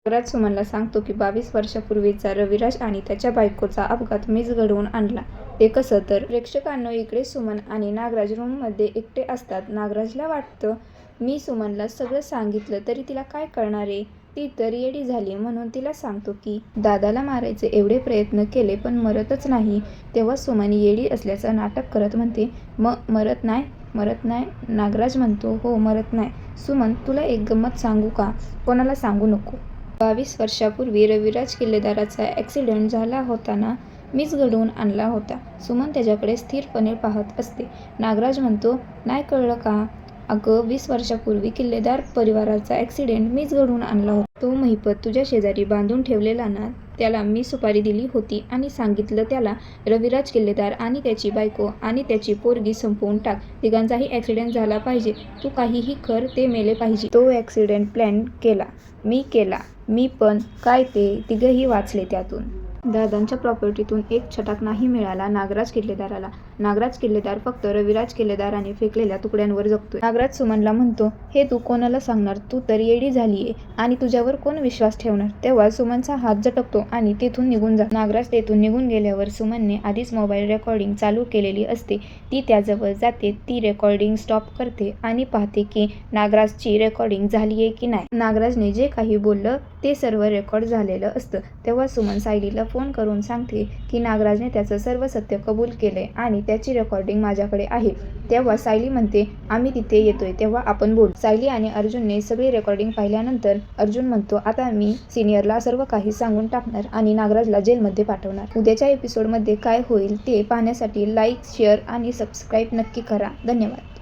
नागराज सुमनला सांगतो की 22 वर्षापूर्वीचा रविराज आणि त्याच्या बायकोचा अपघात मीच घडवून आणला. ते कसं तर प्रेक्षकांनो, इकडे सुमन आणि नागराज रूममध्ये एकटे असतात. नागराजला वाटतं मी सुमनला सगळं सांगितलं तरी तिला काय कळणार आहे, ती तर येडी झाली. म्हणून तिला सांगतो की दादाला मारायचे एवढे प्रयत्न केले पण मरतच नाही. तेव्हा सुमन येडी असल्याचं नाटक करत म्हणते, मरत नाही? मरत नाही? नागराज म्हणतो, हो मरत नाही. सुमन, तुला एक गंमत सांगू का? कोणाला सांगू नको. 22 वर्षापूर्वी रविराज किल्लेदाराचा ॲक्सिडेंट झाला होता ना, मीच घडवून आणला होता. सुमन त्याच्याकडे स्थिरपणे पाहत असते. नागराज म्हणतो, नाही कळलं का? अगं 20 वर्षापूर्वी किल्लेदार परिवाराचा ॲक्सिडेंट मीच घडवून आणला होता. तो महिपत तुझ्या शेजारी बांधून ठेवलेला ना, त्याला मी सुपारी दिली होती आणि सांगितलं त्याला रविराज किल्लेदार आणि त्याची बायको आणि त्याची पोरगी संपवून टाक. तिघांचाही ॲक्सिडेंट झाला पाहिजे. तू काहीही कर, ते मेले पाहिजे. तो ॲक्सिडेंट प्लॅन केला मी पण काय ते तिघंही वाचले त्यातून. दादांच्या प्रॉपर्टीतून एक छटाक नाही मिळाला नागराज किल्लेदाराला. नागराज किल्लेदार फक्त रविराज किल्लेदाराने फेकलेल्या तुकड्यांवर जगतोय. नागराज सुमनला म्हणतो, हे तू कोणाला सांगणार? तू तर येडी झालीये आणि तुझ्यावर कोण विश्वास ठेवणार? तेव्हा सुमनचा हात झटकतो आणि तेथून निघून जातो. नागराज तेथून निघून गेल्यावर सुमनने आधीच मोबाईल रेकॉर्डिंग चालू केलेली असते. ती त्याजवळ जाते, ती रेकॉर्डिंग स्टॉप करते आणि पाहते की नागराजची रेकॉर्डिंग झालीये की नाही. नागराजने जे काही बोललं ते सर्व रेकॉर्ड झालेलं असतं. तेव्हा सुमन सायलीला फोन करून सांगते की नागराजने त्याचं सर्व सत्य कबूल केलंय आणि त्याची रेकॉर्डिंग माझ्याकडे आहे. तेव्हा सायली म्हणते, आम्ही तिथे येतोय तेव्हा आपण बोलू. सायली आणि अर्जुनने सगळी रेकॉर्डिंग पाहिल्यानंतर अर्जुन म्हणतो, आता मी सिनियरला सर्व काही सांगून टाकणार आणि नागराजला जेलमध्ये पाठवणार. उद्याच्या एपिसोडमध्ये काय होईल ते पाहण्यासाठी लाईक, शेअर आणि सबस्क्राईब नक्की करा. धन्यवाद.